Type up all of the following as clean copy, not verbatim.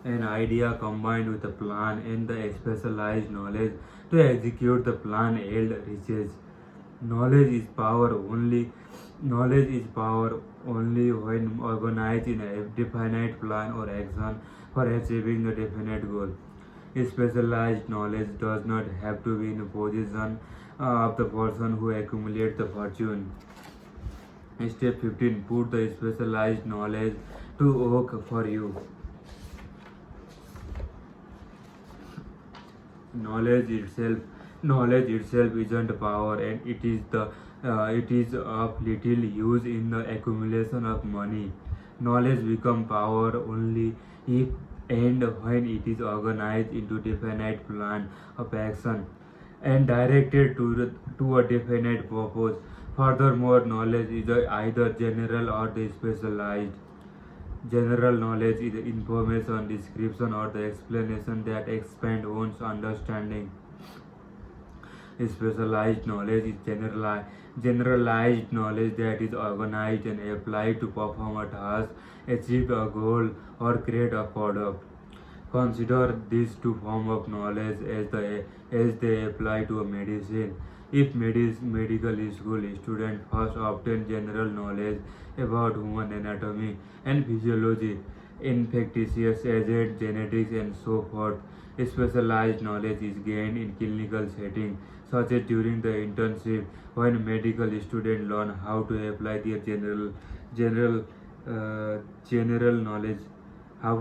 An idea combined with a plan and the specialized knowledge to execute the plan yield riches. Knowledge is power only. Knowledge is power only when organized in a definite plan or action for achieving a definite goal. Specialized knowledge does not have to be in a position of the person who accumulates the fortune. Step 15. Put the specialized knowledge to work for you. Knowledge itself isn't power, and it is of little use in the accumulation of money. Knowledge become power only if and when it is organized into definite plan of action and directed to a definite purpose. Furthermore, knowledge is either general or the specialized. General knowledge is information, description, or the explanation that expand one's understanding. Specialized knowledge is generalized knowledge that is organized and applied to perform a task, achieve a goal, or create a product. Consider these two forms of knowledge as they apply to a medicine. If medical school student first obtain general knowledge about human anatomy and physiology, infectious agent, genetics, and so forth, specialized knowledge is gained in clinical setting, such as during the internship when medical students learn how to apply their general general knowledge how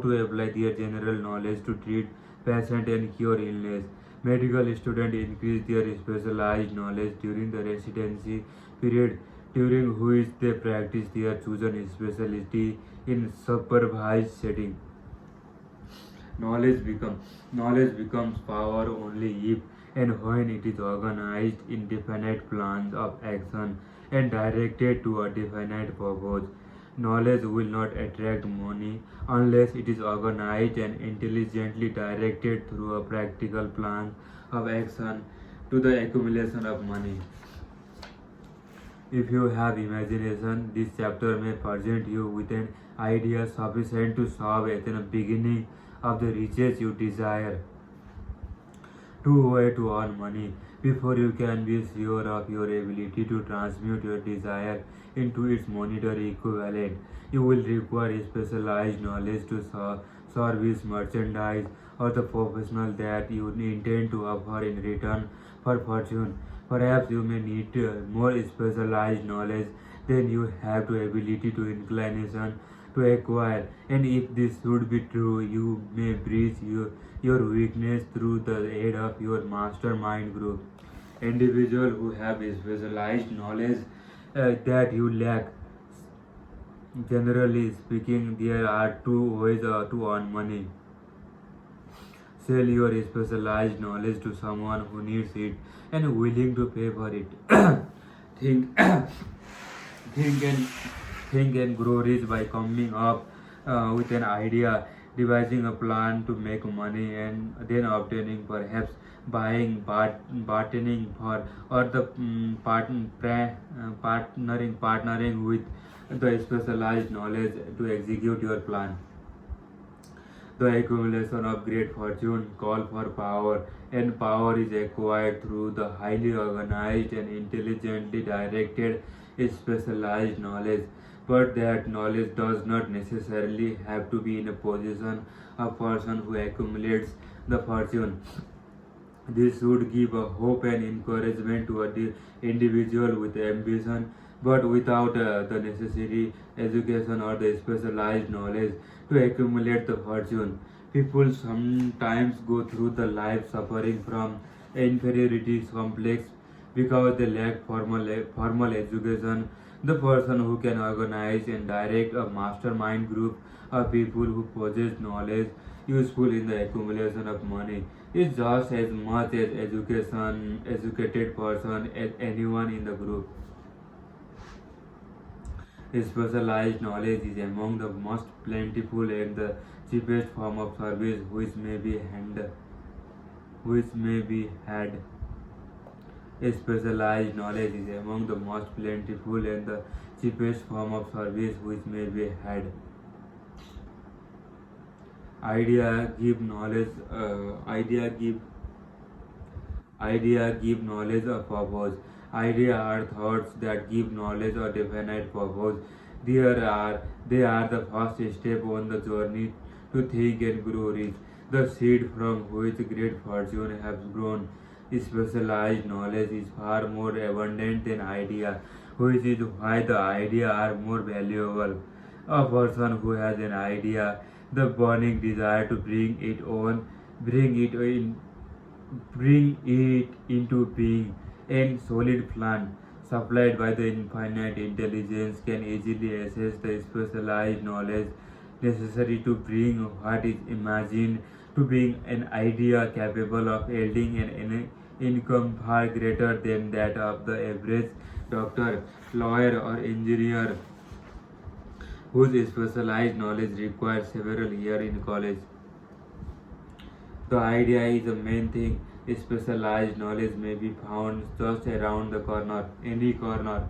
to apply their general knowledge to treat patient and cure illness. Medical students increase their specialized knowledge during the residency period, during which they practice their chosen specialty in supervised setting. Knowledge becomes power only if and when it is organized in definite plans of action and directed to a definite purpose. Knowledge will not attract money unless it is organized and intelligently directed through a practical plan of action to the accumulation of money. If you have imagination, this chapter may present you with an idea sufficient to solve at the beginning of the riches you desire. Two ways to earn money. Before you can be sure of your ability to transmute your desire into its monetary equivalent, you will require specialized knowledge to service, merchandise, or the professional that you intend to offer in return for fortune. Perhaps you may need more specialized knowledge than you have the ability to inclination to acquire, and if this should be true, you may breach your weakness through the aid of your mastermind group. Individuals who have specialized knowledge that you lack. Generally speaking, there are two ways to earn money. Sell your specialized knowledge to someone who needs it and willing to pay for it. think, think and think and grow rich by coming up with an idea, devising a plan to make money, and then obtaining, perhaps buying, bartering for, or the partnering with the specialized knowledge to execute your plan. The accumulation of great fortune call for power, and power is acquired through the highly organized and intelligently directed specialized knowledge. But that knowledge does not necessarily have to be in a position of person who accumulates the fortune. This should give a hope and encouragement to a individual with ambition, but without the necessary education or the specialized knowledge to accumulate the fortune. People sometimes go through the life suffering from inferiority complex because they lack formal education. The person who can organize and direct a mastermind group of people who possess knowledge useful in the accumulation of money is just as much as educated person as anyone in the group. Specialized knowledge is among the most plentiful and the cheapest form of service which may be had. Specialized knowledge is among the most plentiful and the cheapest form of service which may be had. Idea give knowledge. Idea give knowledge a purpose. Idea are thoughts that give knowledge a definite purpose. They are the first step on the journey to think and grow rich. The seed from which great fortune has grown. Specialized knowledge is far more abundant than idea, which is why the idea are more valuable. A person who has an idea, the burning desire to bring it in bring it into being, and solid plan supplied by the infinite intelligence can easily assess the specialized knowledge necessary to bring what is imagined to being an idea capable of yielding an income far greater than that of the average doctor, lawyer, or engineer whose specialized knowledge requires several years in college. The idea is the main thing. Specialized knowledge may be found just around the corner, any corner.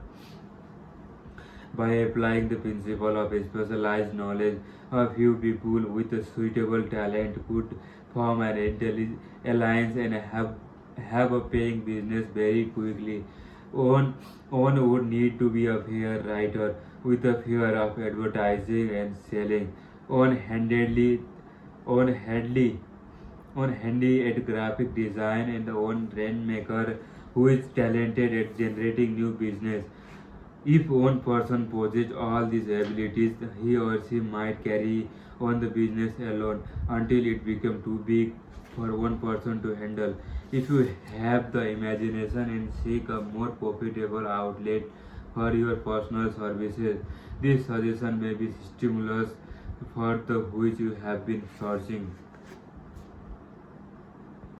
By applying the principle of specialized knowledge, a few people with a suitable talent could form an alliance and have a paying business very quickly. One would need to be a fair writer with a fear of advertising and selling. On handedly, on handly on handy at graphic design and on rainmaker who is talented at generating new business. If one person possesses all these abilities, he or she might carry on the business alone until it becomes too big for one person to handle. If you have the imagination and seek a more profitable outlet for your personal services, this suggestion may be stimulus for the which you have been searching.